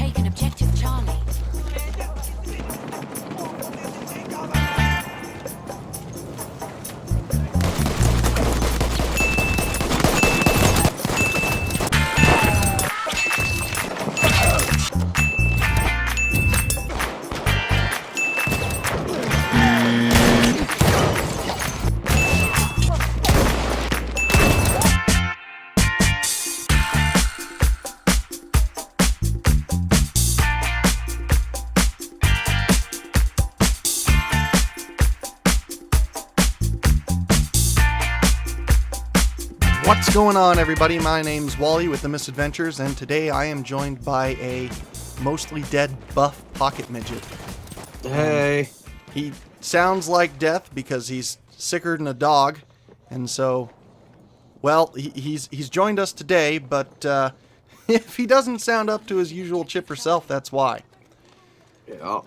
taken objective Charlie. What's going on, everybody? My name's Wally with the Misadventures, and today I am joined by a mostly dead BuffPocketMidget. Hey. He sounds like death because he's sicker than a dog, and so, well, he's joined us today, but if he doesn't sound up to his usual chipper self, that's why. Yeah.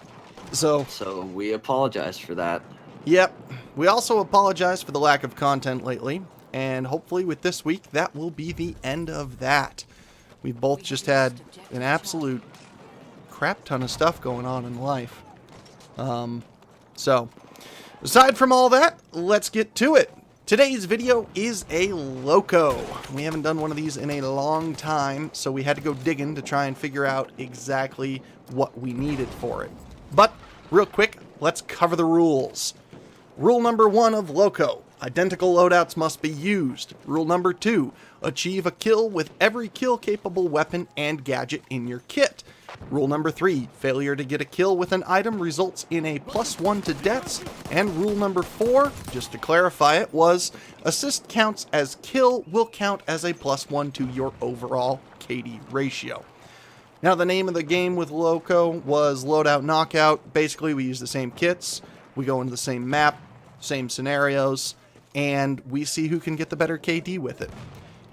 So We apologize for that. Yep. We also apologize for the lack of content lately. And hopefully with this week, that will be the end of that. We've both just had an absolute crap ton of stuff going on in life. So, aside from all that, let's get to it. Today's video is a LOKO. We haven't done one of these in a long time, so we had to go digging to try and figure out exactly what we needed for it. But, real quick, let's cover the rules. Rule number 1 of LOKO. Identical loadouts must be used. Rule number 2, achieve a kill with every kill-capable weapon and gadget in your kit. Rule number 3, failure to get a kill with an item results in a +1 to deaths. And rule number 4, just to clarify it, was assist counts as kill will count as a +1 to your overall KD ratio. Now, the name of the game with LOKO was Loadout Knockout. Basically, we use the same kits, we go into the same map, same scenarios, and we see who can get the better KD with it.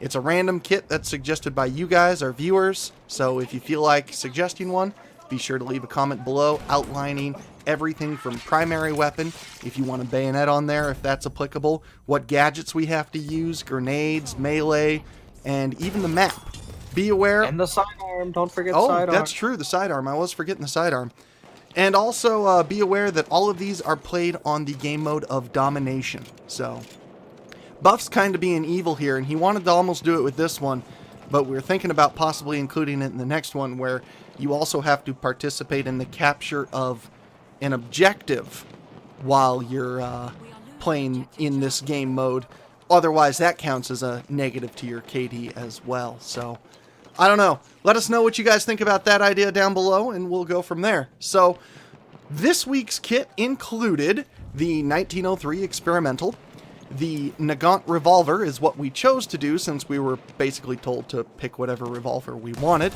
It's a random kit that's suggested by you guys, our viewers, so if you feel like suggesting one, be sure to leave a comment below outlining everything from primary weapon, if you want a bayonet on there, if that's applicable, what gadgets we have to use, grenades, melee, and even the map. Be aware... And the sidearm, don't forget the sidearm. Oh, that's true, the sidearm. I was forgetting the sidearm. And also, be aware that all of these are played on the game mode of Domination. So, Buff's kind of being evil here, and he wanted to almost do it with this one, but we're thinking about possibly including it in the next one, where you also have to participate in the capture of an objective while you're playing in this game mode. Otherwise, that counts as a negative to your KD as well. So, I don't know. Let us know what you guys think about that idea down below, and we'll go from there. So, this week's kit included the 1903 Experimental. The Nagant Revolver is what we chose to do since we were basically told to pick whatever revolver we wanted.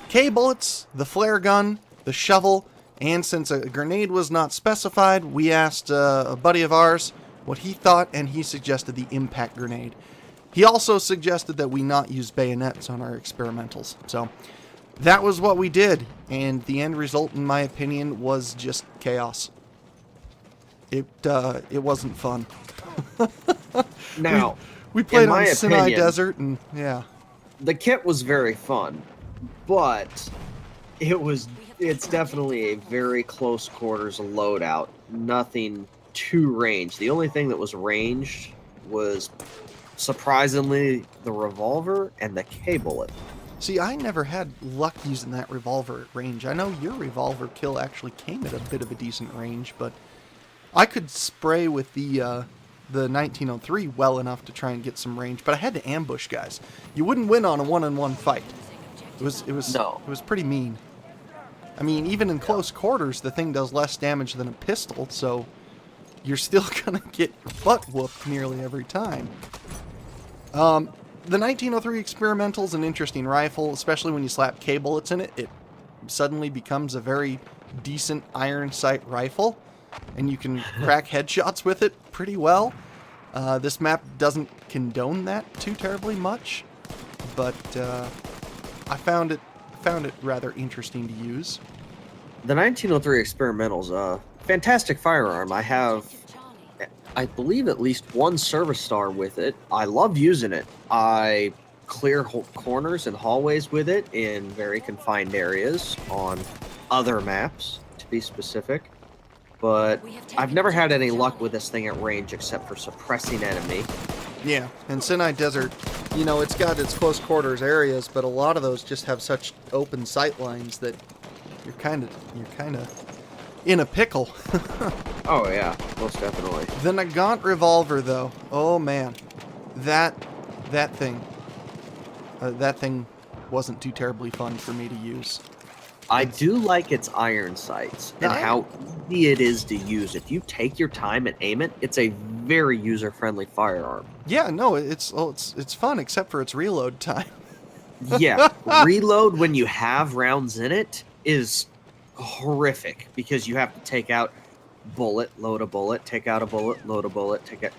K-Bullets, the Flare Gun, the Shovel, and since a grenade was not specified, we asked a buddy of ours what he thought, and he suggested the Impact Grenade. He also suggested that we not use bayonets on our experimentals. So that was what we did, and the end result, in my opinion, was just chaos. It wasn't fun. Now, we played on my Sinai opinion, Desert, and yeah. The kit was very fun, but it's definitely a very close quarters loadout. Nothing too ranged. The only thing that was ranged was surprisingly the revolver and the K-Bullet. See, I never had luck using that revolver at range. I know your revolver kill actually came at a bit of a decent range, but I could spray with the 1903 well enough to try and get some range, but I had to ambush guys. You wouldn't win on a one-on-one fight. It was pretty mean. I mean, even in close quarters, the thing does less damage than a pistol, so you're still gonna get your butt whooped nearly every time. The 1903 Experimental is an interesting rifle, especially when you slap K-Bullets in it. It suddenly becomes a very decent iron sight rifle, and you can crack headshots with it pretty well. This map doesn't condone that too terribly much, but I found it rather interesting to use. The 1903 Experimental's a fantastic firearm. I have, I believe, at least one service star with it. I love using it. I clear corners and hallways with it in very confined areas on other maps, to be specific. But I've never had any luck with this thing at range except for suppressing enemy. Yeah, and Sinai Desert, you know, it's got its close quarters areas, but a lot of those just have such open sight lines that you're kind of in a pickle. Oh yeah, most definitely. The Nagant revolver, though, oh man, that thing wasn't too terribly fun for me to use. I do like its iron sights and how easy it is to use. If you take your time and aim it, it's a very user-friendly firearm. Yeah, no, it's fun except for its reload time. Yeah, reload when you have rounds in it is horrific because you have to take out bullet, load a bullet, take out a bullet, load a bullet, take it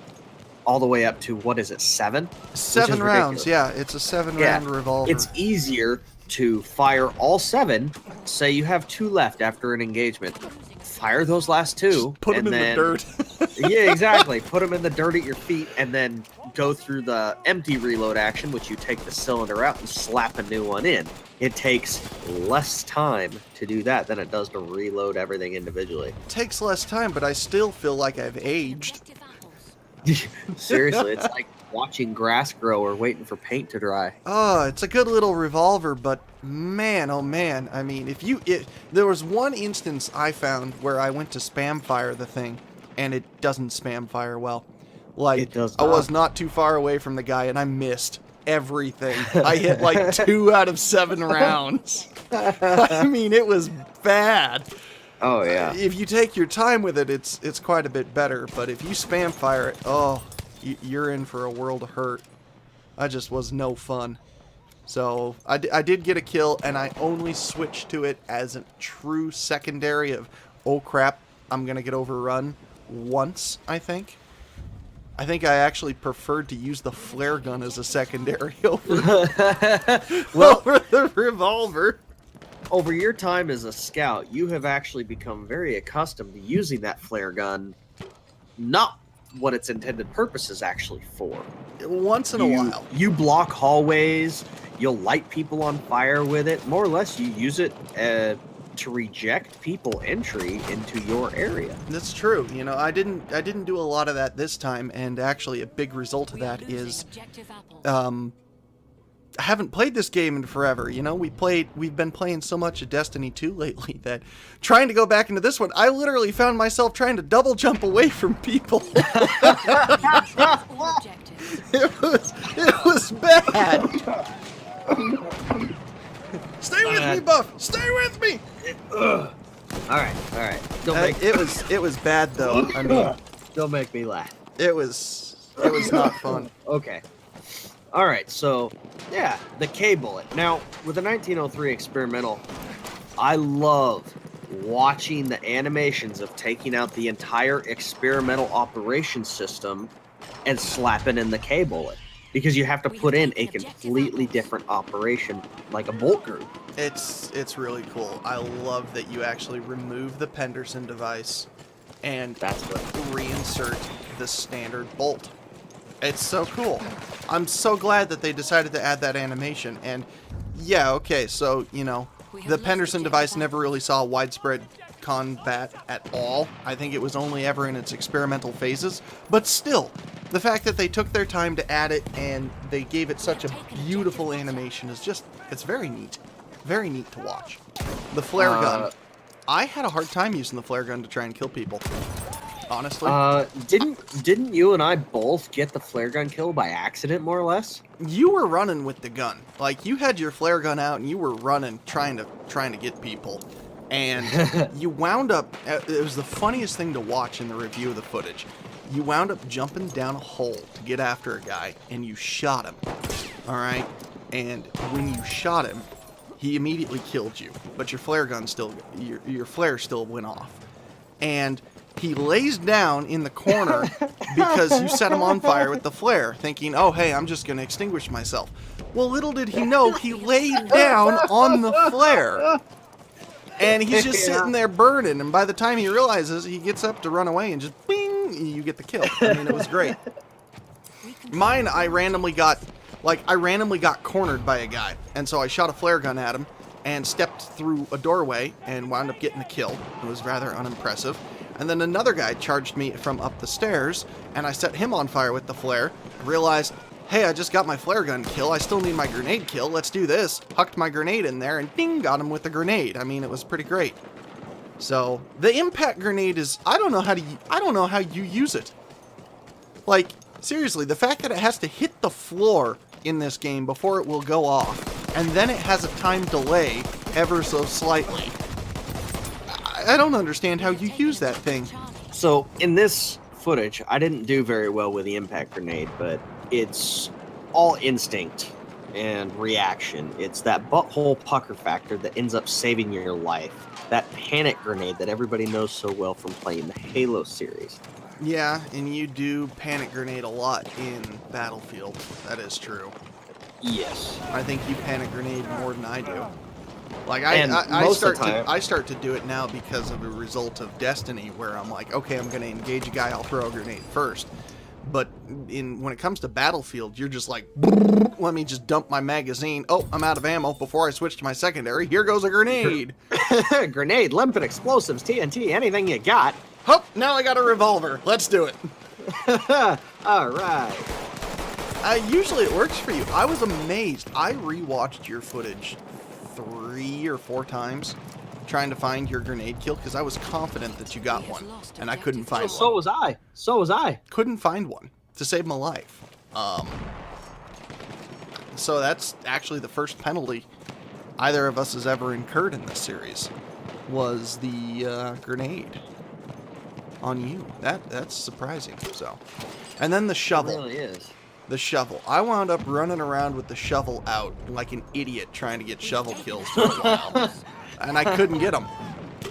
all the way up to, what is it, 7? 7 rounds, yeah, it's a 7-round revolver. It's easier to fire all 7. Say you have 2 left after an engagement. Fire those last 2. Just put them in the dirt. Yeah, exactly. Put them in the dirt at your feet and then go through the empty reload action, which you take the cylinder out and slap a new one in. It takes less time to do that than it does to reload everything individually. It takes less time, but I still feel like I've aged. Seriously, it's like watching grass grow or waiting for paint to dry. Oh, it's a good little revolver, but man, oh man, I mean, there was one instance I found where I went to spam fire the thing, and it doesn't spam fire well. Like, it does I not. was not too far away from the guy, and I missed everything. I hit like 2 out of 7 rounds. I mean, it was bad. Oh yeah. If you take your time with it, it's quite a bit better. But if you spam fire it, oh, you're in for a world of hurt. I just was no fun. So I did get a kill, and I only switched to it as a true secondary of, oh crap, I'm gonna get overrun once. I think I actually preferred to use the flare gun as a secondary over over the revolver. Over your time as a scout, you have actually become very accustomed to using that flare gun, not what its intended purpose is actually for. Once in a while. You block hallways, you'll light people on fire with it. More or less, you use it to reject people entry into your area. That's true. You know, I didn't do a lot of that this time, and actually a big result of that is I haven't played this game in forever. You know, we've been playing so much of Destiny 2 lately that trying to go back into this one, I literally found myself trying to double jump away from people. It was bad. Stay with me, Buff. Stay with me. All right. It was bad though. I mean, don't make me laugh. It was not fun. Okay. All right, so, yeah, the K-Bullet. Now, with the 1903 experimental, I love watching the animations of taking out the entire experimental operation system and slapping in the K-Bullet. Because you have to put in a completely different operation, like a bolt group. It's really cool. I love that you actually remove the Penderson device and reinsert the standard bolt. It's so cool. I'm so glad that they decided to add that animation. And yeah, okay, so, you know, the Penderson device never really saw widespread combat at all. I think it was only ever in its experimental phases. But still, the fact that they took their time to add it and they gave it such a beautiful animation is just, it's very neat. Very neat to watch. The flare gun. I had a hard time using the flare gun to try and kill people. Honestly. Didn't you and I both get the flare gun kill by accident, more or less? You were running with the gun. Like, you had your flare gun out and you were running, trying to get people. And you wound up, it was the funniest thing to watch in the review of the footage. You wound up jumping down a hole to get after a guy and you shot him. Alright? And when you shot him, he immediately killed you. But your flare gun still, your flare still went off. And he lays down in the corner because you set him on fire with the flare, thinking, oh, hey, I'm just going to extinguish myself. Well, little did he know, he laid down on the flare. And he's just sitting there burning, and by the time he realizes, he gets up to run away, and just, bing, you get the kill. I mean, it was great. Mine, I randomly got Like, I randomly got cornered by a guy, and so I shot a flare gun at him and stepped through a doorway and wound up getting a kill. It was rather unimpressive. And then another guy charged me from up the stairs, and I set him on fire with the flare. Realized, hey, I just got my flare gun kill. I still need my grenade kill. Let's do this. Hucked my grenade in there, and ding, got him with the grenade. I mean, it was pretty great. So the impact grenade is, I don't know how you use it. Like, seriously, the fact that it has to hit the floor in this game before it will go off, and then it has a time delay ever so slightly. I don't understand how you use that thing. So in this footage, I didn't do very well with the impact grenade, but it's all instinct and reaction. It's that butthole pucker factor that ends up saving your life. That panic grenade that everybody knows so well from playing the Halo series. Yeah, and you do panic grenade a lot in Battlefield. That is true. Yes. I think you panic grenade more than I do. Like, And I most of start to do it now because of a result of Destiny, where I'm like, okay, I'm going to engage a guy, I'll throw a grenade first. But when it comes to Battlefield, you're just like, let me just dump my magazine. Oh, I'm out of ammo. Before I switch to my secondary, here goes a grenade. Grenade, limpet, explosives, TNT, anything you got. Oh, now I got a revolver. Let's do it. All right. Usually it works for you. I was amazed. I rewatched your footage 3 or 4 times trying to find your grenade kill because I was confident that you got one, and I couldn't find one. So was I. So was I. Couldn't find one to save my life. So that's actually the first penalty either of us has ever incurred in this series, was the grenade on you. That's surprising. So, and then the shovel. It really is. The shovel. I wound up running around with the shovel out like an idiot trying to get shovel kills for a while. And I couldn't get them.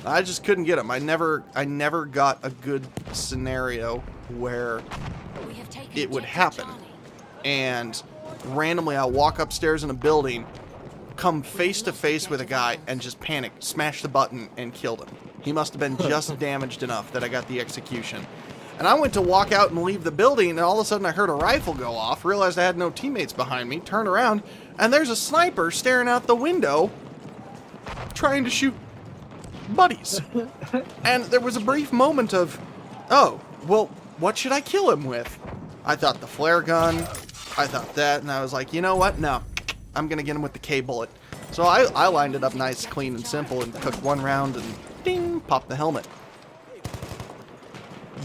I just couldn't get them. I never got a good scenario where it would happen. And randomly I'll walk upstairs in a building, come face to face with a guy, and just panic, smash the button, and killed him. He must have been just damaged enough that I got the execution. And I went to walk out and leave the building, and all of a sudden I heard a rifle go off, realized I had no teammates behind me, turned around, and there's a sniper staring out the window trying to shoot buddies. And there was a brief moment of, oh, well, what should I kill him with? I thought the flare gun, I thought that, and I was like, you know what? No, I'm going to get him with the K-bullet. So I lined it up nice, clean, and simple, and took one round and ding, popped the helmet.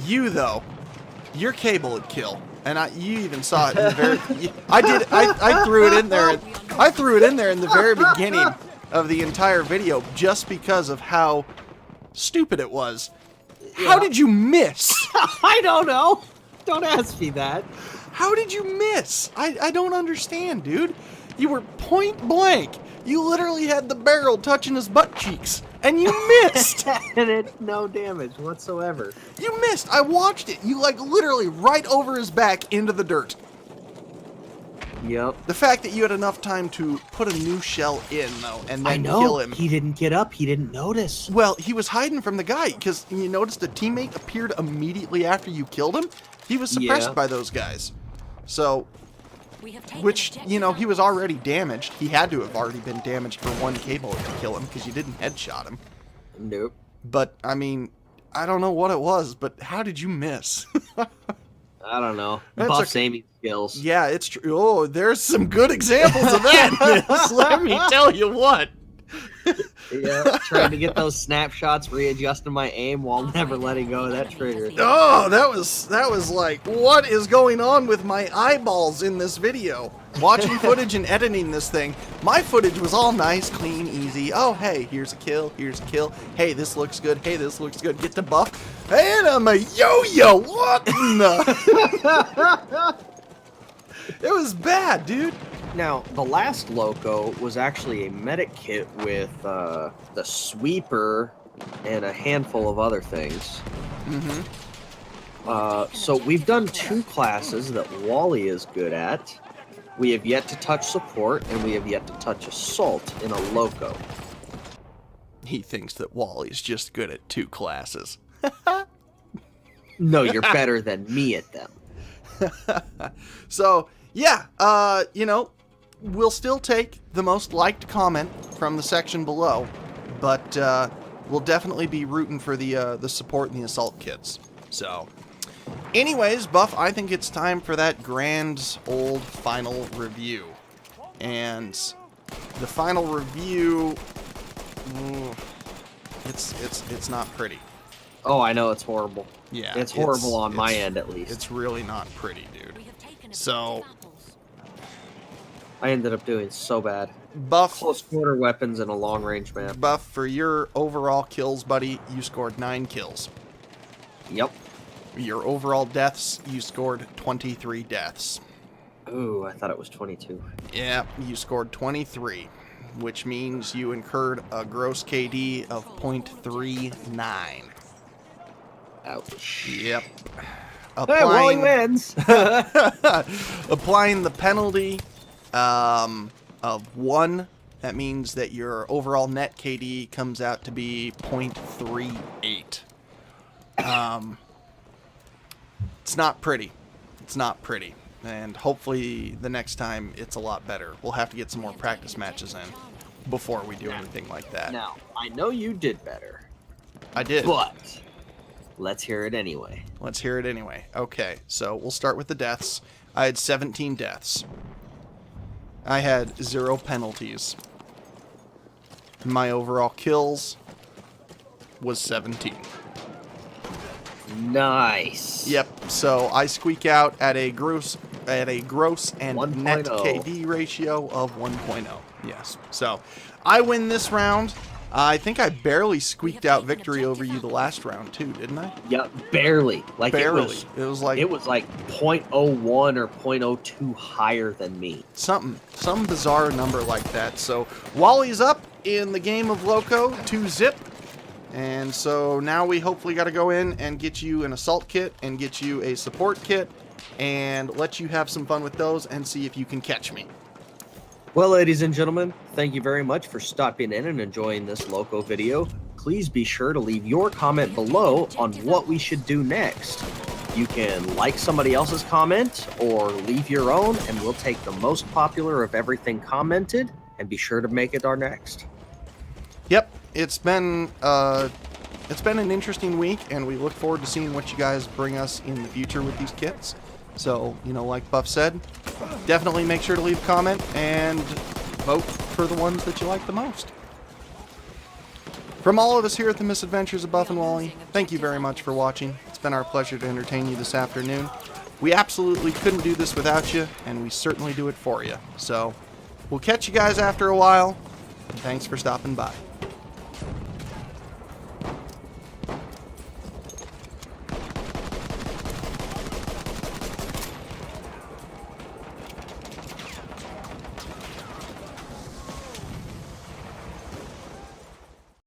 You, though, your K-bullet kill, and you even saw it in the very... I threw it in there. I threw it in there in the very beginning of the entire video just because of how stupid it was. Yeah. How did you miss? I don't know. Don't ask me that. How did you miss? I don't understand, dude. You were point blank. You literally had the barrel touching his butt cheeks, and you missed. And it's no damage whatsoever. You missed. I watched it. You, like, literally right over his back into the dirt. Yep. The fact that you had enough time to put a new shell in, though, and then kill him. He didn't get up. He didn't notice. Well, he was hiding from the guy, because you noticed a teammate appeared immediately after you killed him. He was suppressed by those guys. So, which, you know, he was already damaged. He had to have already been damaged for one K-bullet to kill him, because you didn't headshot him. Nope. But, I mean, I don't know what it was, but how did you miss? I don't know. Buff's aiming skills. Yeah, it's true. Oh, there's some good examples of that, miss. Let me tell you what. Yeah, trying to get those snapshots, readjusting my aim while never letting go of that trigger. Oh, that was like, what is going on with my eyeballs in this video? Watching footage and editing this thing, my footage was all nice, clean, easy. Oh, hey, here's a kill, here's a kill. Hey, this looks good. Hey, this looks good. Get the buff. And I'm a yo-yo. What in the... It was bad, dude. Now, the last LOKO was actually a medic kit with the sweeper and a handful of other things. Mm-hmm. So we've done 2 classes that Wally is good at. We have yet to touch support, and we have yet to touch assault in a LOKO. He thinks that Wally's just good at 2 classes. No, you're better than me at them. So, yeah, you know, we'll still take the most liked comment from the section below, but we'll definitely be rooting for the support and the assault kits. So, anyways, Buff, I think it's time for that grand old final review. And the final review, it's not pretty. Oh, I know, it's horrible. Yeah, it's horrible on my end, at least. It's really not pretty, dude. So, I ended up doing so bad. Buff, Close quarter weapons in a long range map. Buff, for your overall kills, buddy, you scored 9 kills. Yep. Your overall deaths, you scored 23 deaths. Ooh, I thought it was 22. Yeah, you scored 23, which means you incurred a gross KD of 0.39. Ouch. Yep. Hey, Wally wins! Applying the penalty of 1, that means that your overall net KD comes out to be 0.38. It's not pretty. It's not pretty. And hopefully the next time it's a lot better. We'll have to get some more practice matches in before we do anything like that. Now, I know you did better. I did. But let's hear it anyway. Let's hear it anyway. Okay, so we'll start with the deaths. I had 17 deaths. I had 0 penalties. My overall kills was 17. Nice. Yep, so I squeak out at a gross and 1.0. net KD ratio of 1.0. Yes. So I win this round. I think I barely squeaked out victory over you the last round too, didn't I? Yep, barely. Like barely. It was like 0.01 or 0.02 higher than me. some bizarre number like that. So Wally's up in the game of LOKO 2-zip. And so now we hopefully got to go in and get you an assault kit and get you a support kit and let you have some fun with those and see if you can catch me. Well, ladies and gentlemen, thank you very much for stopping in and enjoying this LOKO video. Please be sure to leave your comment below on what we should do next. You can like somebody else's comment or leave your own, and we'll take the most popular of everything commented and be sure to make it our next. Yep, it's been an interesting week, and we look forward to seeing what you guys bring us in the future with these kits. So, you know, like Buff said, definitely make sure to leave a comment and vote for the ones that you like the most. From all of us here at the Misadventures of Buff and Wally, thank you very much for watching. It's been our pleasure to entertain you this afternoon. We absolutely couldn't do this without you, and we certainly do it for you. So, we'll catch you guys after a while, and thanks for stopping by.